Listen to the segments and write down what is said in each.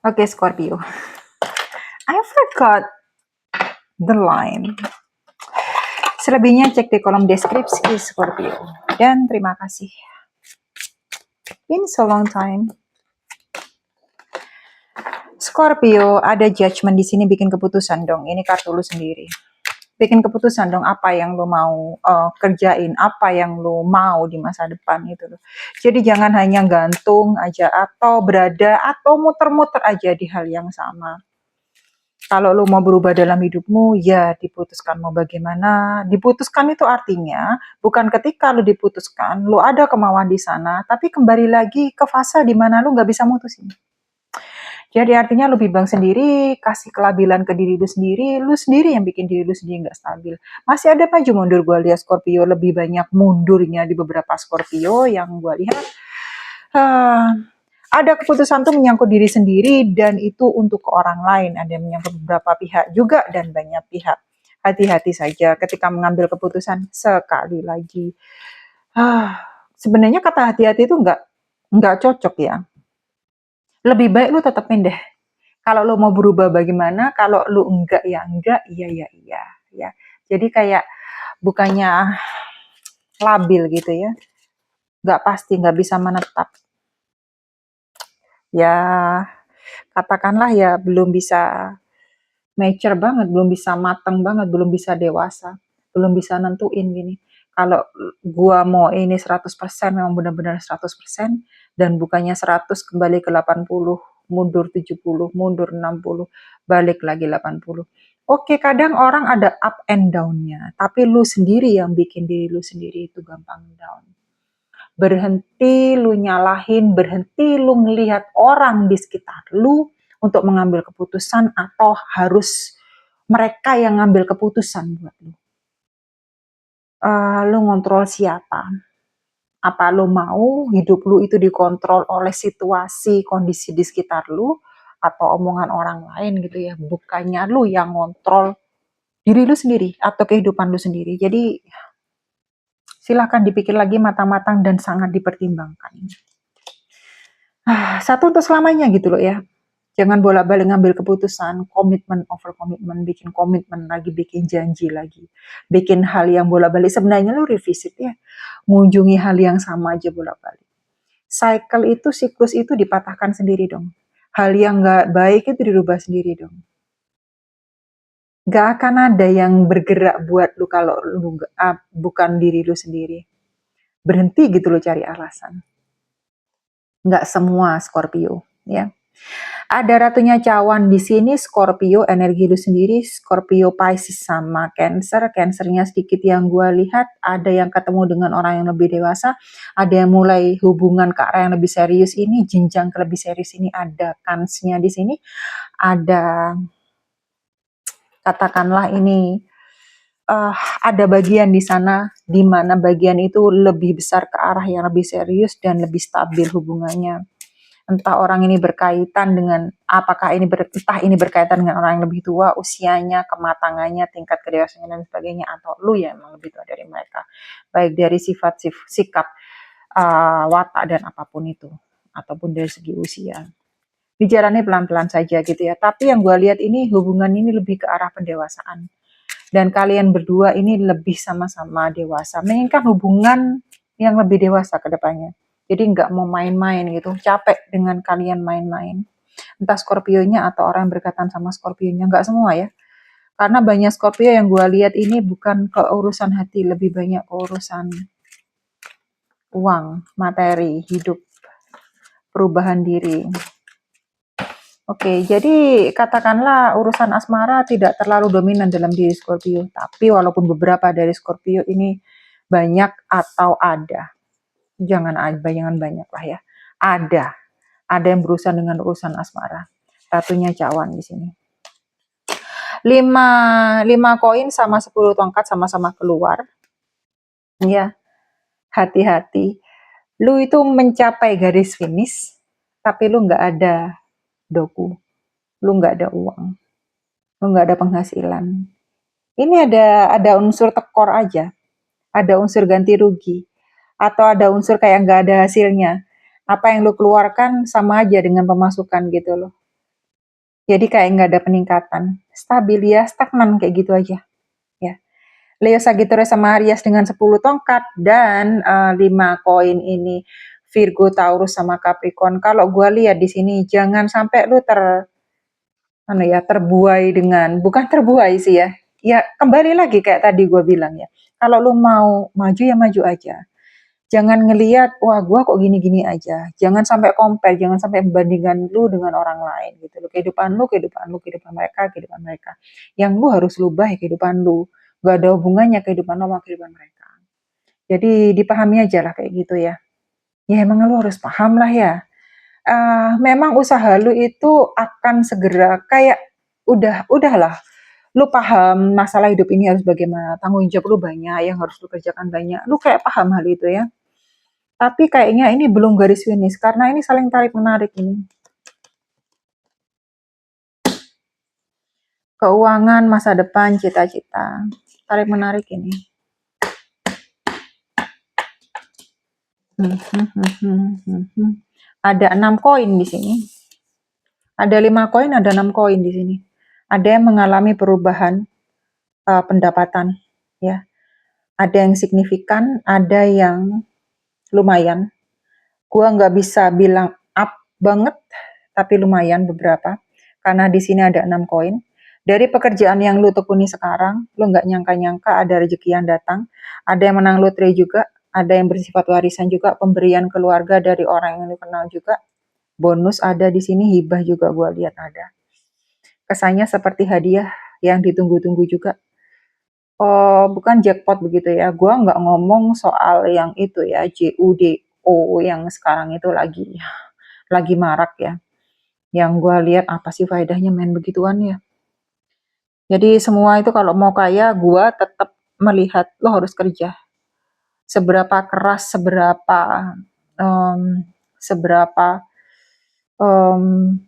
Oke, Scorpio. I forgot the line. Selebihnya cek di kolom deskripsi, Scorpio. Dan terima kasih. Been so long time. Scorpio, ada judgment di sini, bikin keputusan dong. Ini kartu lu sendiri. Bikin keputusan dong apa yang lo mau kerjain, apa yang lo mau di masa depan itu loh. Jadi jangan hanya gantung aja atau berada atau muter-muter aja di hal yang sama. Kalau lo mau berubah dalam hidupmu, ya diputuskan mau bagaimana. Diputuskan itu artinya bukan ketika lo diputuskan, lo ada kemauan di sana, tapi kembali lagi ke fase di mana lo nggak bisa mutusin. Jadi artinya lu bimbang sendiri, kasih kelabilan ke diri lu sendiri yang bikin diri lu sendiri nggak stabil. Masih ada maju mundur gue lihat Scorpio, lebih banyak mundurnya di beberapa Scorpio yang gue lihat. Ada keputusan tuh menyangkut diri sendiri dan itu untuk ke orang lain. Ada yang menyangkut beberapa pihak juga dan banyak pihak. Hati-hati saja ketika mengambil keputusan sekali lagi. Sebenarnya kata hati-hati itu nggak cocok ya. Lebih baik lu tetepin deh. Kalau lu mau berubah bagaimana, kalau lu enggak ya enggak, iya ya iya ya. Jadi kayak bukannya labil gitu ya. Enggak pasti, enggak bisa menetap. Ya katakanlah ya belum bisa mature banget, belum bisa mateng banget, belum bisa dewasa, belum bisa nentuin gini. Kalau gua mau ini 100% memang benar-benar 100% dan bukannya 100 kembali ke 80, mundur 70, mundur 60, balik lagi 80. Oke, kadang orang ada up and down-nya, tapi lu sendiri yang bikin diri lu sendiri itu gampang down. Berhenti lu nyalahin, berhenti lu melihat orang di sekitar lu untuk mengambil keputusan atau harus mereka yang ngambil keputusan buat lu. Lu ngontrol siapa? Apa lu mau hidup lu itu dikontrol oleh situasi, kondisi di sekitar lu, atau omongan orang lain gitu ya, bukannya lu yang ngontrol diri lu sendiri atau kehidupan lu sendiri. Jadi silahkan dipikir lagi matang-matang dan sangat dipertimbangkan. Satu untuk selamanya gitu loh ya. Jangan bolak-balik ngambil keputusan, komitmen over komitmen, bikin komitmen lagi, bikin janji lagi. Bikin hal yang bolak-balik, sebenarnya lu revisit ya. Mengunjungi hal yang sama aja bolak-balik. Cycle itu, siklus itu dipatahkan sendiri dong. Hal yang nggak baik itu dirubah sendiri dong. Gak akan ada yang bergerak buat lu kalau lu bukan diri lu sendiri. Berhenti gitu lo cari alasan. Nggak semua Scorpio, ya. Ada ratunya cawan di sini, Scorpio energi lu sendiri, Scorpio Pisces sama Cancer. Cancernya sedikit yang gue lihat, ada yang ketemu dengan orang yang lebih dewasa, ada yang mulai hubungan ke arah yang lebih serius ini, jenjang ke lebih serius ini, ada kansnya di sini, ada katakanlah ini ada bagian di sana di mana bagian itu lebih besar ke arah yang lebih serius dan lebih stabil hubungannya. Entah orang ini berkaitan dengan apakah ini entah ini berkaitan dengan orang yang lebih tua, usianya, kematangannya, tingkat kedewasaannya dan sebagainya, atau lu yang emang lebih tua dari mereka. Baik dari sifat, sikap, watak dan apapun itu, ataupun dari segi usia. Bicaranya pelan-pelan saja gitu ya. Tapi yang gue lihat ini hubungan ini lebih ke arah pendewasaan. Dan kalian berdua ini lebih sama-sama dewasa, menginginkan hubungan yang lebih dewasa ke depannya. Jadi nggak mau main-main gitu, capek dengan kalian main-main. Entah Scorpio-nya atau orang yang berkaitan sama Scorpio-nya, nggak semua ya. Karena banyak Scorpio yang gue lihat ini bukan ke urusan hati, lebih banyak ke urusan uang, materi, hidup, perubahan diri. Oke, jadi katakanlah urusan asmara tidak terlalu dominan dalam diri Scorpio, tapi walaupun beberapa dari Scorpio ini banyak atau ada, jangan banyak lah ya, ada yang berurusan dengan urusan asmara. Ratunya cawan di sini. 5 koin sama 10 tongkat sama-sama keluar. Ya, hati-hati. Lu itu mencapai garis finish, tapi lu nggak ada doku, lu nggak ada uang, lu nggak ada penghasilan. Ini ada unsur tekor aja, ada unsur ganti rugi, atau ada unsur kayak nggak ada hasilnya. Apa yang lu keluarkan sama aja dengan pemasukan gitu loh. Jadi kayak nggak ada peningkatan, stabil ya, stagnan kayak gitu aja. Ya. Leo Sagittarius sama Aries dengan 10 tongkat dan 5 koin ini Virgo, Taurus sama Capricorn. Kalau gua lihat di sini jangan sampai lu terbuai dengan, bukan terbuai sih ya. Ya kembali lagi kayak tadi gua bilang ya. Kalau lu mau maju ya maju aja. Jangan ngelihat, wah gua kok gini-gini aja. Jangan sampai compare, jangan sampai membandingkan lu dengan orang lain gitu loh. Kehidupan mereka, kehidupan mereka. Yang lu harus ubah ya kehidupan lu. Gak ada hubungannya kehidupan lu sama kehidupan mereka. Jadi dipahami aja lah kayak gitu ya. Ya emang lu harus paham lah ya. Memang usaha lu itu akan segera kayak udahlah. Lu paham masalah hidup ini harus bagaimana, tanggung jawab lu banyak, yang harus lu kerjakan banyak. Lu kayak paham hal itu ya. Tapi kayaknya ini belum garis finish karena ini saling tarik menarik ini. Keuangan, masa depan, cita-cita. Tarik menarik ini. Ada 6 koin di sini. Ada 5 koin, ada 6 koin di sini. Ada yang mengalami perubahan pendapatan, ya. Ada yang signifikan, ada yang lumayan. Gua nggak bisa bilang up banget, tapi lumayan beberapa. Karena di sini ada 6 koin. Dari pekerjaan yang lu tekuni sekarang, lu nggak nyangka-nyangka ada rezeki yang datang. Ada yang menang lotre juga, ada yang bersifat warisan juga, pemberian keluarga dari orang yang lu kenal juga. Bonus ada di sini, hibah juga gua lihat ada. Kesannya seperti hadiah yang ditunggu-tunggu juga. Oh, bukan jackpot begitu ya. Gua nggak ngomong soal yang itu ya, JUDO yang sekarang itu lagi marak ya. Yang gua lihat apa sih faedahnya main begituan ya. Jadi semua itu kalau mau kaya, gua tetap melihat lo harus kerja. Seberapa keras, seberapa um,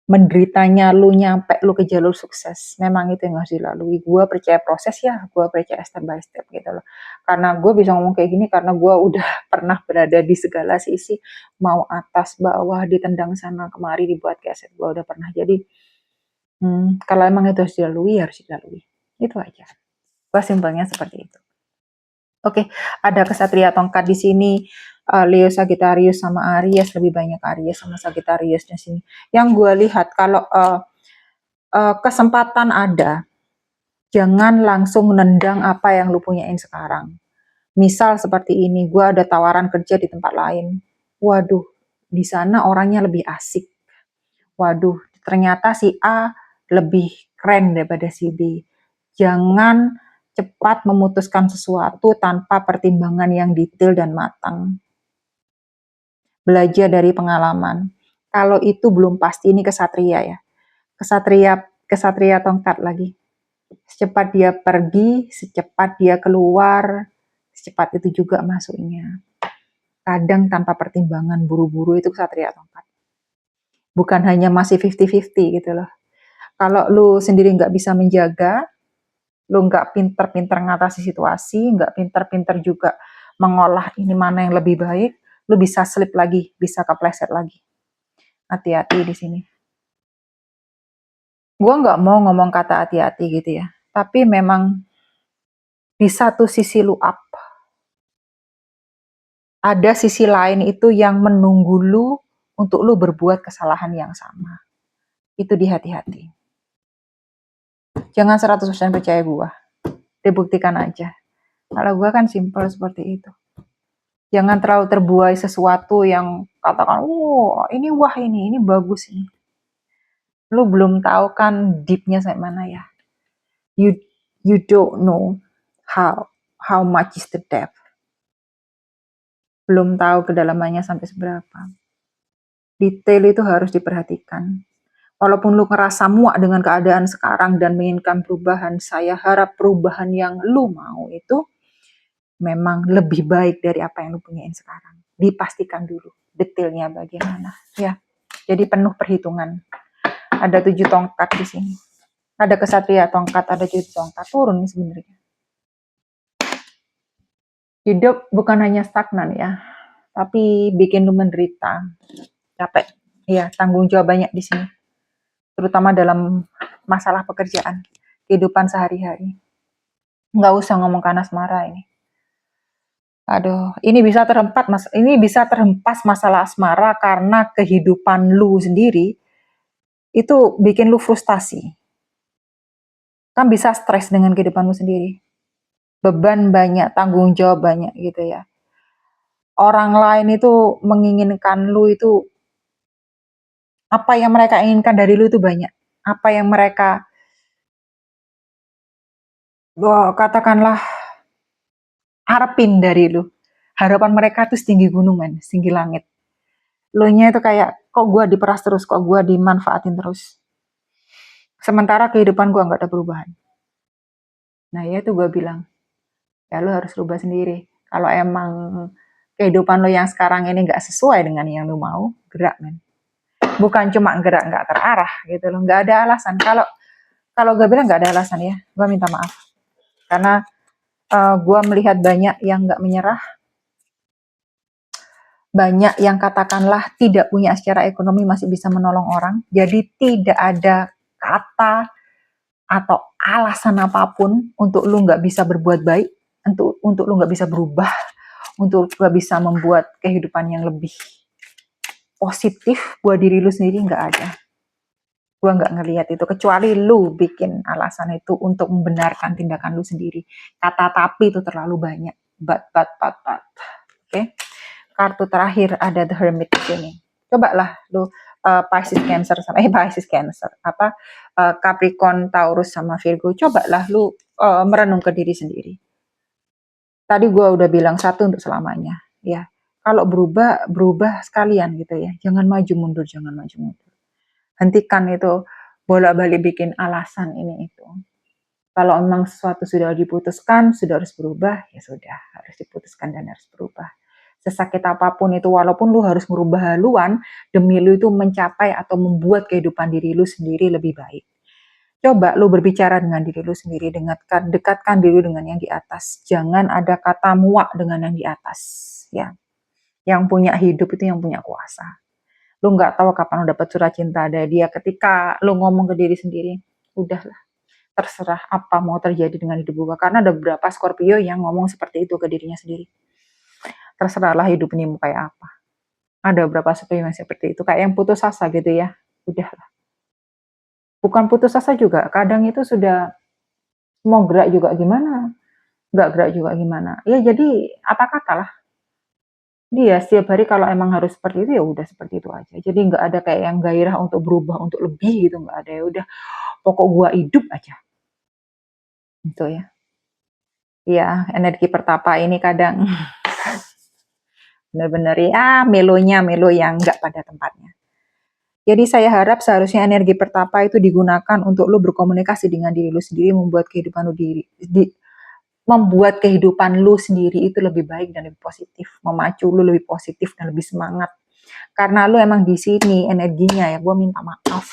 menderitanya lu nyampe lu ke jalur sukses. Memang itu yang harus dilalui. Gue percaya proses ya, gue percaya step by step gitu loh. Karena gue bisa ngomong kayak gini karena gue udah pernah berada di segala sisi, mau atas bawah, ditendang sana kemari, dibuat keset, gue udah pernah. Jadi kalau emang itu harus dilalui, harus dilalui. Itu aja. Gue simpelnya seperti itu. Oke, ada kesatria tongkat di sini. Leo, Sagittarius sama Aries, lebih banyak Aries sama Sagittarius di sini. Yang gue lihat kalau kesempatan ada, jangan langsung nendang apa yang lu punyain sekarang. Misal seperti ini, gue ada tawaran kerja di tempat lain. Waduh, di sana orangnya lebih asik. Waduh, ternyata si A lebih keren daripada si B. Jangan cepat memutuskan sesuatu tanpa pertimbangan yang detail dan matang. Belajar dari pengalaman. Kalau itu belum pasti, ini kesatria ya. Kesatria tongkat lagi. Secepat dia pergi, secepat dia keluar, secepat itu juga masuknya. Kadang tanpa pertimbangan buru-buru itu kesatria tongkat. Bukan hanya masih 50-50 gitu loh. Kalau lu sendiri nggak bisa menjaga, lu nggak pinter-pinter ngatasi situasi, nggak pinter-pinter juga mengolah ini mana yang lebih baik, lu bisa slip lagi, bisa kepleset lagi. Hati-hati di sini. Gua nggak mau ngomong kata hati-hati gitu ya, tapi memang di satu sisi lu up, ada sisi lain itu yang menunggu lu untuk lu berbuat kesalahan yang sama. Itu di hati-hati. Jangan 100% percaya gua. Dibuktikan aja. Kalau gua kan simple seperti itu. Jangan terlalu terbuai sesuatu yang katakan, oh ini wah ini bagus ini. Lu belum tahu kan deepnya sampai mana ya. You don't know how much is the depth. Belum tahu kedalamannya sampai seberapa. Detail itu harus diperhatikan. Walaupun lu ngerasa muak dengan keadaan sekarang dan menginginkan perubahan, saya harap perubahan yang lu mau itu memang lebih baik dari apa yang lu punyain sekarang. Dipastikan dulu detailnya bagaimana, ya. Jadi penuh perhitungan. Ada 7 tongkat di sini. Ada kesatria tongkat, ada 7 tongkat turun sebenarnya. Hidup bukan hanya stagnan ya, tapi bikin lu menderita, capek. Ya, tanggung jawab banyak di sini. terutama dalam masalah pekerjaan, kehidupan sehari-hari. Nggak usah ngomong ke asmara ini. Aduh, ini bisa terhempas masalah asmara karena kehidupan lu sendiri itu bikin lu frustasi. Kan bisa stres dengan kehidupan lu sendiri. Beban banyak, tanggung jawab banyak gitu ya. Orang lain itu menginginkan lu itu, apa yang mereka inginkan dari lu itu banyak. Apa yang mereka, katakanlah, harapin dari lu. Harapan mereka tuh setinggi gunung, men, setinggi langit. Lu nya itu kayak, kok gua diperas terus, kok gua dimanfaatin terus. Sementara kehidupan gua nggak ada perubahan. Nah ya itu gua bilang, ya lu harus rubah sendiri. Kalau emang kehidupan lu yang sekarang ini nggak sesuai dengan yang lu mau, gerak, men. Bukan cuma gerak nggak terarah gitu loh, nggak ada alasan. Kalau gue bilang nggak ada alasan ya, gue minta maaf. Karena gue melihat banyak yang nggak menyerah, banyak yang katakanlah tidak punya secara ekonomi masih bisa menolong orang. Jadi tidak ada kata atau alasan apapun untuk lu nggak bisa berbuat baik, untuk lu nggak bisa berubah, untuk nggak bisa membuat kehidupan yang lebih positif buat diri lu sendiri, nggak ada. Gue nggak ngelihat itu, kecuali lu bikin alasan itu untuk membenarkan tindakan lu sendiri. Kata tapi itu terlalu banyak. But. Oke. Kartu terakhir ada The Hermit di sini. Cobalah lu Pisces Cancer, Capricorn, Taurus sama Virgo. Cobalah lu merenung ke diri sendiri. Tadi gue udah bilang satu untuk selamanya, ya. Kalau berubah sekalian gitu ya. Jangan maju mundur. Hentikan itu bolak-balik bikin alasan ini itu. Kalau memang sesuatu sudah diputuskan, sudah harus berubah, ya sudah, harus diputuskan dan harus berubah. Sesakit apapun itu, walaupun lu harus merubah haluan, demi lu itu mencapai atau membuat kehidupan diri lu sendiri lebih baik. Coba lu berbicara dengan diri lu sendiri, dekatkan diri lu dengan yang di atas. Jangan ada kata muak dengan yang di atas, ya. Yang punya hidup itu yang punya kuasa. Lu nggak tahu kapan lu dapet surat cinta dari dia. Ketika lu ngomong ke diri sendiri, udahlah, terserah apa mau terjadi dengan hidup gua. Karena ada beberapa Scorpio yang ngomong seperti itu ke dirinya sendiri. Terserahlah hidup ini mau kayak apa. Ada beberapa Scorpio yang seperti itu, kayak yang putus asa gitu ya. Udahlah. Bukan putus asa juga, kadang itu sudah mau gerak juga gimana, nggak gerak juga gimana. Ya jadi apa kata lah. Dia setiap hari kalau emang harus seperti itu, ya udah seperti itu aja. Jadi nggak ada kayak yang gairah untuk berubah, untuk lebih gitu, nggak ada. Ya udah, pokok gua hidup aja. Itu ya. Ya, energi pertapa ini kadang benar-benar ya melo yang nggak pada tempatnya. Jadi saya harap seharusnya energi pertapa itu digunakan untuk lu berkomunikasi dengan diri lu sendiri, membuat kehidupan lu sendiri itu lebih baik dan lebih positif, memacu lu lebih positif dan lebih semangat. Karena lu emang di sini energinya, ya gue minta maaf,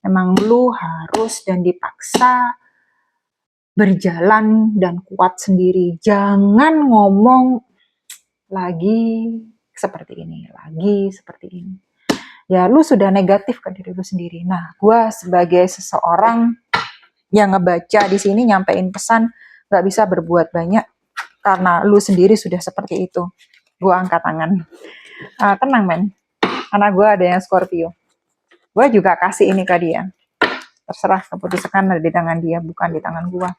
emang lu harus dan dipaksa berjalan dan kuat sendiri. Jangan ngomong lagi seperti ini. Ya lu sudah negatif ke diri lu sendiri. Nah, gue sebagai seseorang yang ngebaca di sini nyampein pesan, nggak bisa berbuat banyak karena lu sendiri sudah seperti itu. Gue angkat tangan. Tenang, men. Karena gue ada yang Scorpio. Gue juga kasih ini ke dia. Terserah, keputusan ada di tangan dia, bukan di tangan gue.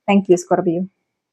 Thank you, Scorpio.